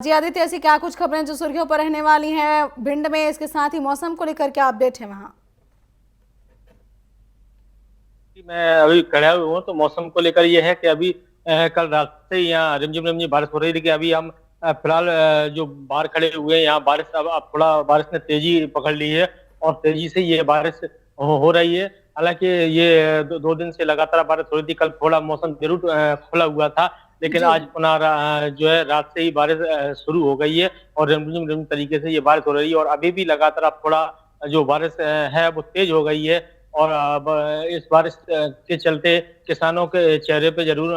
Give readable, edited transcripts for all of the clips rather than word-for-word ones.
जी आदित्य, ऐसी क्या कुछ खबरें जो सुर्खियों पर रहने वाली हैं भिंड में, इसके साथ ही मौसम को लेकर क्या अपडेट है वहां? मैं अभी खड़ा हुआ हूँ तो मौसम को लेकर ये है कि अभी कल रात से यहाँ रिमझिम रिमझिम बारिश हो रही थी कि अभी हम फिलहाल जो बाहर खड़े हुए हैं यहाँ बारिश अब थोड़ा बारिश ने तेजी पकड़ ली है और तेजी से ये बारिश हो रही है। हालांकि ये दो दिन से लगातार बारिश हो रही थी। कल थोड़ा मौसम जरूर खुला हुआ था, लेकिन जी। आज पुनः जो है रात से ही बारिश शुरू हो गई है और रिमझिम रिमझिम तरीके से ये बारिश हो रही है और अभी भी लगातार अब थोड़ा जो बारिश है वो तेज हो गई है। और अब इस बारिश के चलते किसानों के चेहरे पे जरूर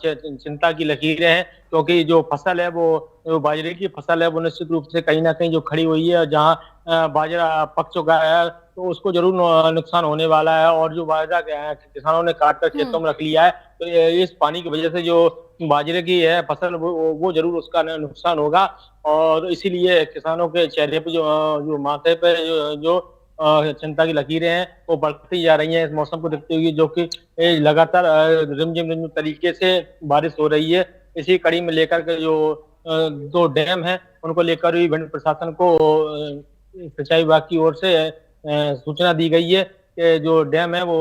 चिंता की लकीरें हैं, क्योंकि जो फसल है वो जो बाजरे की फसल है वो निश्चित रूप से कहीं ना कहीं जो खड़ी हुई है और जहाँ बाजरा पक चुका है तो उसको जरूर नुकसान होने वाला है। और जो बाजरा किसानों ने काट कर खेतों हम्म। में रख लिया है तो इस पानी की वजह से जो बाजरे की है फसल वो जरूर उसका नुकसान होगा। और इसीलिए किसानों के चेहरे पे जो माथे पे जो चिंता की लकीरें हैं वो बढ़ती जा रही हैं इस मौसम को देखते हुए, जो कि लगातार रिमझिम रिमझिम तरीके से बारिश हो रही है। इसी कड़ी में लेकर के जो दो डैम है उनको लेकर भी भिंड प्रशासन को सिंचाई विभाग की ओर से सूचना दी गई है कि जो डैम है वो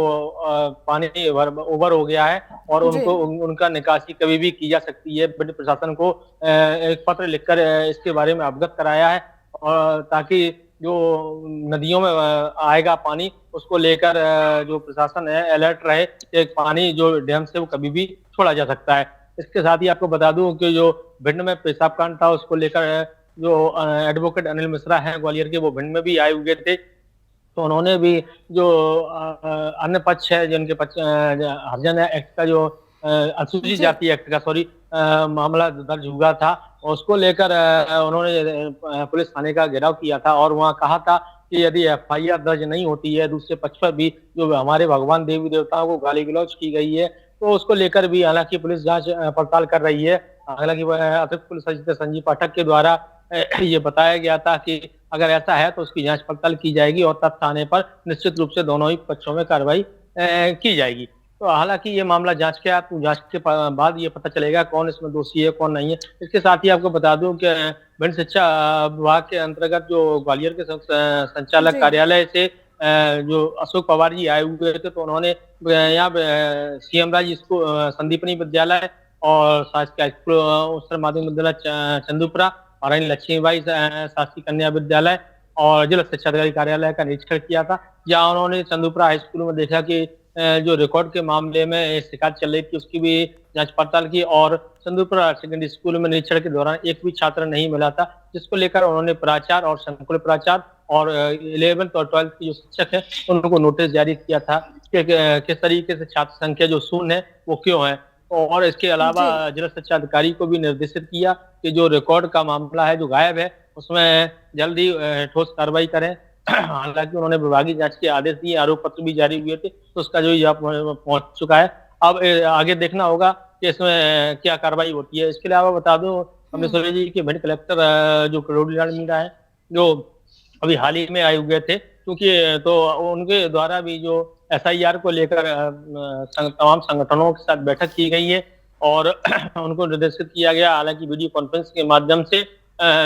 पानी ओवर हो गया है और जी। उनका निकासी कभी भी की जा सकती है। भिंड प्रशासन को एक पत्र लिखकर इसके बारे में अवगत कराया है और ताकि जो नदियों में आएगा पानी उसको लेकर जो प्रशासन है अलर्ट रहे कि पानी जो डैम से वो कभी भी छोड़ा जा सकता है। इसके साथ ही आपको बता दूं कि जो भिंड में पेशाब कांड था उसको लेकर जो एडवोकेट अनिल मिश्रा हैं ग्वालियर के, वो भिंड में भी आए हुए थे। तो उन्होंने भी जो अन्य पक्ष है जिनके पक्ष हरिजन एक्ट का जो अनुसूचित जी। जाति एक्ट का सॉरी मामला दर्ज हुआ था, उसको लेकर उन्होंने पुलिस थाने का घेराव किया था और वहाँ कहा था कि यदि एफआईआर दर्ज नहीं होती है दूसरे पक्ष पर भी जो हमारे भगवान देवी देवताओं को गाली गलौज की गई है तो उसको लेकर भी हालांकि पुलिस जांच पड़ताल कर रही है। हालांकि अतिरिक्त पुलिस अधीक्षक संजीव पाठक के द्वारा ये बताया गया था कि अगर ऐसा है तो उसकी जांच पड़ताल की जाएगी और तथ्य आने पर निश्चित रूप से दोनों ही पक्षों में कार्रवाई की जाएगी। तो हालांकि ये मामला जांच के बाद ये पता चलेगा कौन इसमें दोषी है कौन नहीं है। इसके साथ ही आपको बता दूं कि भिंड शिक्षा विभाग के अंतर्गत जो ग्वालियर के संचालक जी। कार्यालय से जो अशोक पवार जी आए हुए थे तो उन्होंने यहाँ सीएम राज स्कूल संदीपनी विद्यालय और शासकीय स्कूल उच्चतर माध्यमिक विद्यालय चंदूपुरा, महारानी लक्ष्मीबाई शासकीय कन्या विद्यालय और जिला शिक्षा अधिकारी कार्यालय का निरीक्षण किया था, जहाँ उन्होंने चंदूपुरा हाई स्कूल में देखा कि जो रिकॉर्ड के मामले में शिकायत चल रही थी उसकी भी जांच पड़ताल की और चंदूपुरा सेकेंडरी स्कूल में निरीक्षण के दौरान एक भी छात्र नहीं मिला था, जिसको लेकर उन्होंने प्राचार्य और संकुल प्राचार्य और 11th और 12th के जो शिक्षक है उनको नोटिस जारी किया था कि किस तरीके से छात्र संख्या जो शून्य है वो क्यों है। और इसके अलावा जी। जिला शिक्षा अधिकारी को भी निर्देशित किया कि जो रिकॉर्ड का मामला है जो गायब है उसमें जल्दी ठोस कार्रवाई करें। हालांकि उन्होंने विभागीय जांच के आदेश दिए, आरोप पत्र भी जारी हुए थे तो उसका जो जवाब पहुंच चुका है। अब आगे देखना होगा कि इसमें क्या कार्रवाई होती है। इसके अलावा बता दूं हम्म। अमृतसर जी के भिंड कलेक्टर जो करोड़ी लाल मीणा है जो अभी हाल ही में आए हुए थे, क्योंकि तो उनके द्वारा भी जो एसआईआर को लेकर तमाम संगठनों के साथ बैठक की गई है और उनको निर्देशित किया गया। हालांकि वीडियो कॉन्फ्रेंस के माध्यम से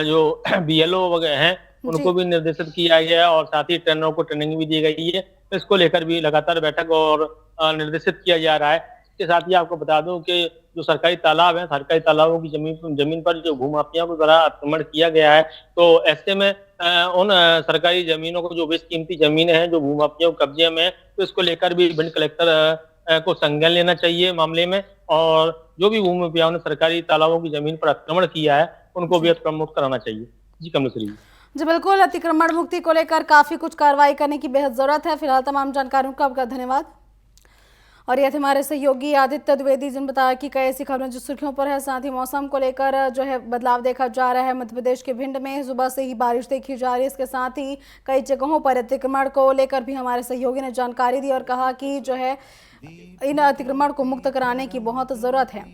जो बीएलओ वगैरह हैं जी। उनको भी निर्देशित किया गया और साथ ही ट्रेनरों को ट्रेनिंग भी दी गई है। इसको लेकर भी लगातार बैठक और निर्देशित किया जा रहा है। इसके साथ ही आपको बता दूं कि जो सरकारी तालाब है, सरकारी तालाबों की जमीन पर जो भूमाफियाओं के द्वारा आक्रमण किया गया है तो ऐसे में उन सरकारी जमीनों को जो बेशकीमती जमीनें हैं जो भूमाफियाओं के कब्जे में है तो इसको लेकर भी भिंड कलेक्टर को संज्ञान लेना चाहिए मामले में। और जो भी भूमाफियाओं ने सरकारी तालाबों की जमीन पर आक्रमण किया है उनको भी जी। अतिक्रमण मुक्त कराना चाहिए। जी कमलेश्वरी जी। जी बिल्कुल, अतिक्रमण मुक्ति को लेकर काफी कुछ कार्रवाई करने की बेहद जरूरत है। फिलहाल तमाम जानकारियों का आपका धन्यवाद। और ये थे हमारे सहयोगी आदित्य द्विवेदी जिन बताया कि कई ऐसी खबरें जो सुर्खियों पर है। साथ ही मौसम को लेकर जो है बदलाव देखा जा रहा है। मध्य प्रदेश के भिंड में सुबह से ही बारिश देखी जा रही है। इसके साथ ही कई जगहों पर अतिक्रमण को लेकर भी हमारे सहयोगी ने जानकारी दी और कहा कि जो है इन अतिक्रमण को मुक्त कराने की बहुत जरूरत है।